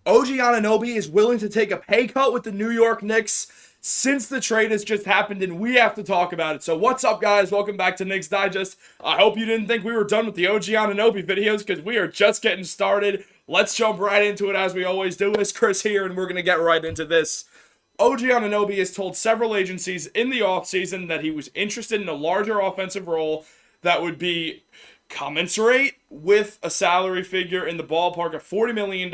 OG Anunoby is willing to take a pay cut with the New York Knicks since the trade has just happened, and we have to talk about it. So what's up, guys? Welcome back to Knicks Digest. I hope you didn't think we were done with the OG Anunoby videos, because we are just getting started. Let's jump right into it as we always do. It's Chris here, and we're going to get right into this. OG Anunoby has told several agencies in the offseason that he was interested in a larger offensive role that would be commensurate with a salary figure in the ballpark of $40 million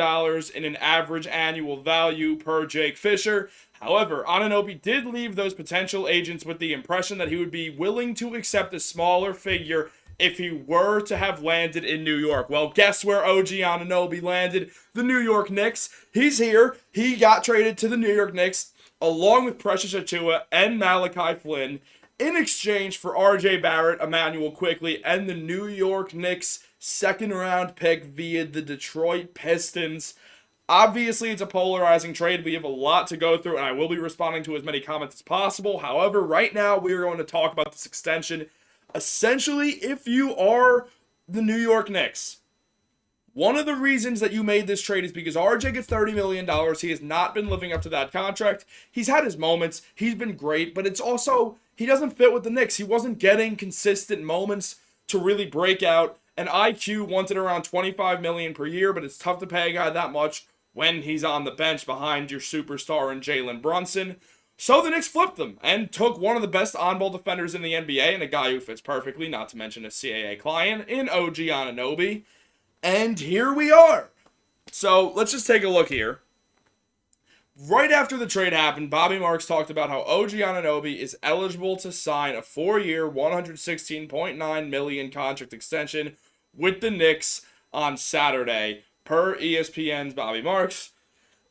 in an average annual value per Jake Fisher. However, Anunoby did leave those potential agents with the impression that he would be willing to accept a smaller figure if he were to have landed in New York. Well, guess where OG Anunoby landed? The New York Knicks. He's here. He got traded to the New York Knicks along with Precious Achiuwa and Malachi Flynn in exchange for RJ Barrett, Emmanuel Quickley, and the New York Knicks second round pick via the Detroit Pistons. Obviously, it's a polarizing trade. We have a lot to go through, and I will be responding to as many comments as possible. However, right now, we are going to talk about this extension. Essentially, if you are the New York Knicks, one of the reasons that you made this trade is because RJ gets $30 million. He has not been living up to that contract. He's had his moments. He's been great, but it's also, he doesn't fit with the Knicks. He wasn't getting consistent moments to really break out. And IQ wanted around $25 million per year, but it's tough to pay a guy that much when he's on the bench behind your superstar in Jalen Brunson. So the Knicks flipped them and took one of the best on-ball defenders in the NBA and a guy who fits perfectly, not to mention a CAA client, in OG Anunoby. And here we are. So let's just take a look here. Right after the trade happened, Bobby Marks talked about how OG Anunoby is eligible to sign a 4-year, $116.9 million contract extension with the Knicks on Saturday, per ESPN's Bobby Marks.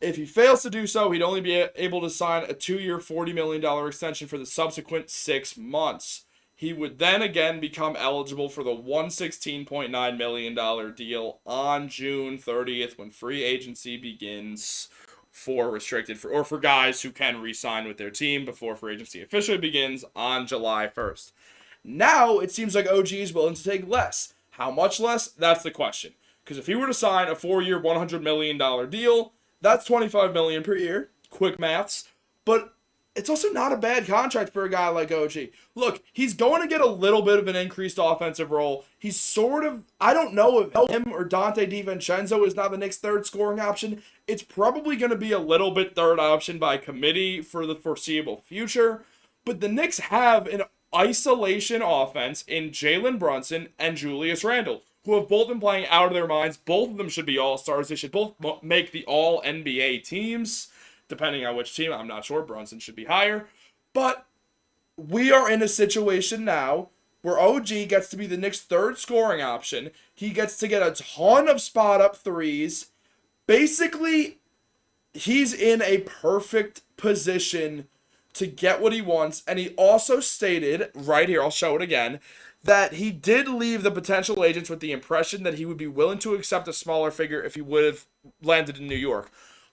If he fails to do so, he'd only be able to sign a 2-year, $40 million extension for the subsequent 6 months. He would then again become eligible for the $116.9 million deal on June 30th when free agency begins for restricted or for guys who can re-sign with their team before free agency officially begins on July 1st. Now it seems like OG is willing to take less. How much less? That's the question. Because if he were to sign a 4-year, $100 million deal, that's $25 million per year. Quick maths. But it's also not a bad contract for a guy like OG. Look, he's going to get a little bit of an increased offensive role. He's sort of, I don't know if him or Dante DiVincenzo is now the Knicks' third scoring option. It's probably going to be a little bit third option by committee for the foreseeable future. But the Knicks have an isolation offense in Jalen Brunson and Julius Randle, who have both been playing out of their minds. Both of them should be all-stars. They should both make the all-NBA teams. Depending on which team, I'm not sure. Brunson should be higher. But we are in a situation now where OG gets to be the Knicks' third scoring option. He gets to get a ton of spot-up threes. Basically, he's in a perfect position to get what he wants. And he also stated, right here, I'll show it again, that he did leave the potential agents with the impression that he would be willing to accept a smaller figure if he would have landed in New York.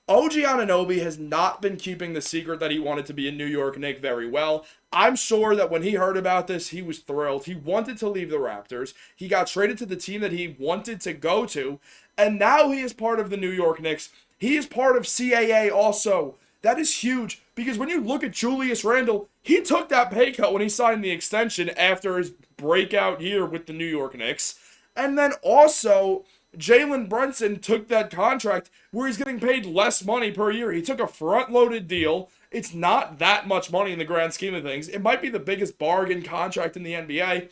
OG Anunoby has not been keeping the secret that he wanted to be a New York Knick very well. I'm sure that when he heard about this, he was thrilled. He wanted to leave the Raptors. He got traded to the team that he wanted to go to. And now he is part of the New York Knicks. He is part of CAA also. That is huge because when you look at Julius Randle, he took that pay cut when he signed the extension after his breakout year with the New York Knicks. And then also, Jalen Brunson took that contract where he's getting paid less money per year. He took a front-loaded deal. It's not that much money in the grand scheme of things. It might be the biggest bargain contract in the NBA.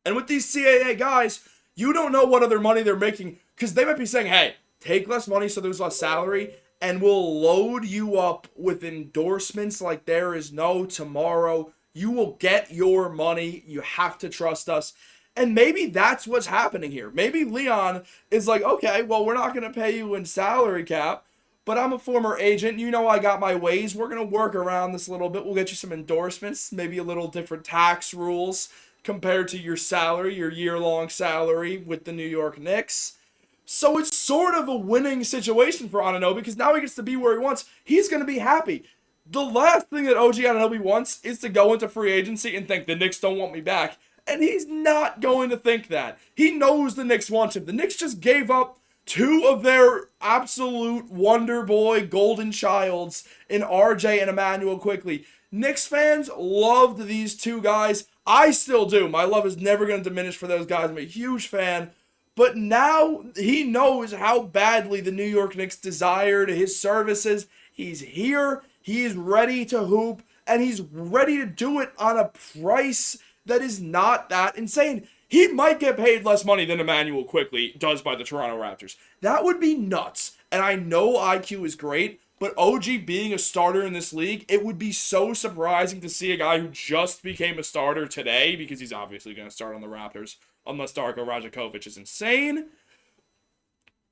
And with these CAA guys, you don't know what other money they're making because they might be saying, hey, take less money so there's less salary, and we'll load you up with endorsements like there is no tomorrow. You will get your money. You have to trust us. And maybe that's what's happening here. Maybe Leon is like, okay, well, we're not going to pay you in salary cap, but I'm a former agent. You know I got my ways. We're going to work around this a little bit. We'll get you some endorsements, maybe a little different tax rules compared to your salary, your year-long salary with the New York Knicks. So it's sort of a winning situation for Anunoby because now he gets to be where he wants. He's going to be happy. The last thing that OG Anunoby wants is to go into free agency and think the Knicks don't want me back. And he's not going to think that. He knows the Knicks want him. The Knicks just gave up two of their absolute wonder boy golden childs in RJ and Emmanuel Quickly. Knicks fans loved these two guys. I still do. My love is never going to diminish for those guys. I'm a huge fan. But now he knows how badly the New York Knicks desired his services. He's here. He is ready to hoop. And he's ready to do it on a price that is not that insane. He might get paid less money than Emmanuel Quickly does by the Toronto Raptors. That would be nuts. And I know IQ is great, but OG being a starter in this league, it would be so surprising to see a guy who just became a starter today, because he's obviously going to start on the Raptors, unless Darko Rajakovic is insane.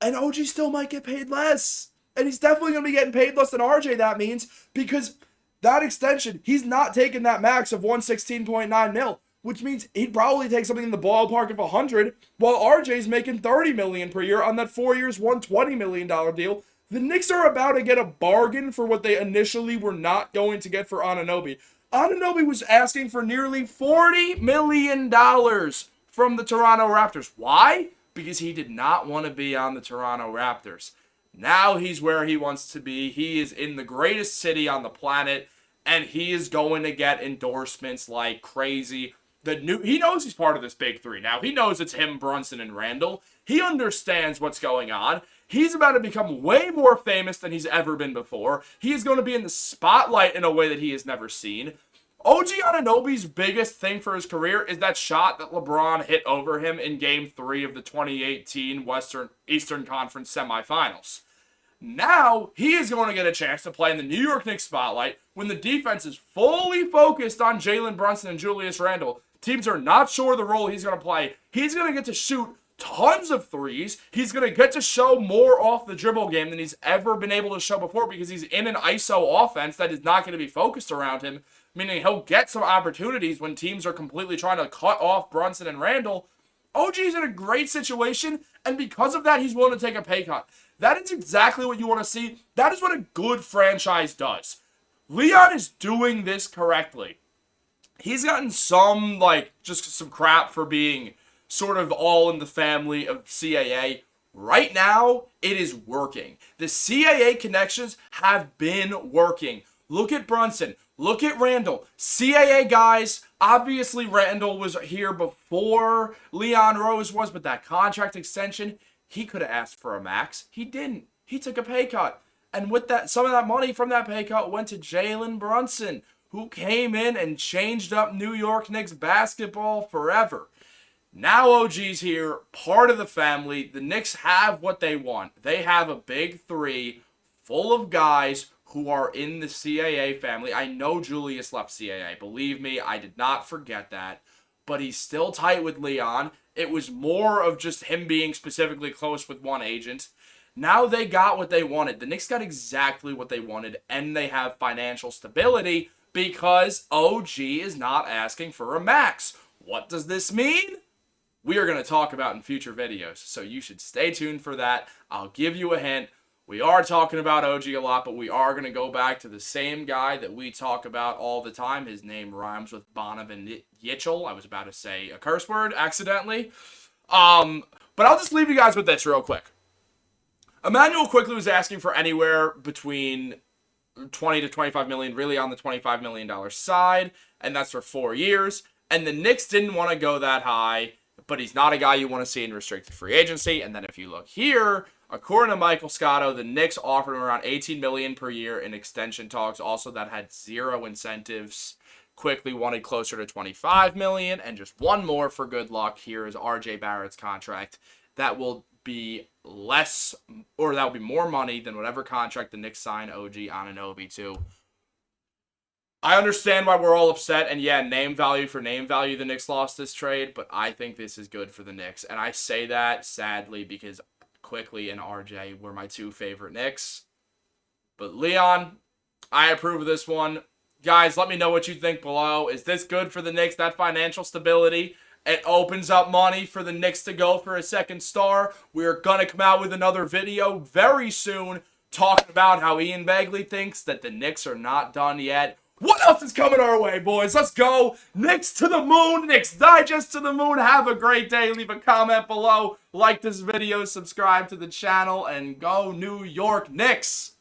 And OG still might get paid less. And he's definitely going to be getting paid less than RJ, that means, because that extension, he's not taking that max of 116.9 mil, which means he'd probably take something in the ballpark of 100, while RJ's making $30 million per year on that 4 years, $120 million deal. The Knicks are about to get a bargain for what they initially were not going to get for Anunoby. Anunoby was asking for nearly $40 million from the Toronto Raptors. Why? Because he did not want to be on the Toronto Raptors. Now he's where he wants to be. He is in the greatest city on the planet, and he is going to get endorsements like crazy. He knows he's part of this big three now. He knows it's him, Brunson, and Randall. He understands what's going on. He's about to become way more famous than he's ever been before. He is going to be in the spotlight in a way that he has never seen. OG Anunoby's biggest thing for his career is that shot that LeBron hit over him in Game 3 of the 2018 Eastern Conference semifinals. Now, he is going to get a chance to play in the New York Knicks spotlight when the defense is fully focused on Jalen Brunson and Julius Randle. Teams are not sure the role he's going to play. He's going to get to shoot tons of threes. He's going to get to show more off the dribble game than he's ever been able to show before, because he's in an ISO offense that is not going to be focused around him, meaning he'll get some opportunities when teams are completely trying to cut off Brunson and Randle. OG's in a great situation, and because of that, he's willing to take a pay cut. That is exactly what you want to see. That is what a good franchise does. Leon is doing this correctly. He's gotten some crap for being sort of all in the family of CAA. Right now, it is working. The CAA connections have been working. Look at Brunson. Look at Randall. CAA guys, obviously Randall was here before Leon Rose was, but that contract extension, he could have asked for a max. He didn't. He took a pay cut. And with that, some of that money from that pay cut went to Jalen Brunson, who came in and changed up New York Knicks basketball forever. Now OG's here, part of the family. The Knicks have what they want. They have a big three full of guys who are in the CAA family. I know Julius left CAA. Believe me, I did not forget that. But he's still tight with Leon. It was more of just him being specifically close with one agent. Now they got what they wanted. The Knicks got exactly what they wanted, and they have financial stability because OG is not asking for a max. What does this mean? We are going to talk about in future videos, so you should stay tuned for that. I'll give you a hint. We are talking about OG a lot, but we are going to go back to the same guy that we talk about all the time. His name rhymes with Donovan Mitchell. I was about to say a curse word accidentally. But I'll just leave you guys with this real quick. Emmanuel Quickly was asking for anywhere between 20 to 25 million, really on the $25 million side, and that's for 4 years. And the Knicks didn't want to go that high, but he's not a guy you want to see in restricted free agency. And then if you look here, according to Michael Scotto, the Knicks offered him around $18 million per year in extension talks. Also, that had zero incentives. Quickly wanted closer to $25 million, and just one more for good luck. Here is RJ Barrett's contract. That will be less, or that will be more money than whatever contract the Knicks sign OG Anunoby to. I understand why we're all upset, and yeah, name value for name value, the Knicks lost this trade, but I think this is good for the Knicks. And I say that sadly because Quickly and RJ were my two favorite Knicks. But Leon, I approve of this one. Guys, let me know what you think below. Is this good for the Knicks, that financial stability? It opens up money for the Knicks to go for a second star. We're going to come out with another video very soon talking about how Ian Begley thinks that the Knicks are not done yet. What else is coming our way, boys? Let's go. Knicks to the moon. Knicks Digest to the moon. Have a great day. Leave a comment below. Like this video. Subscribe to the channel. And go New York Knicks.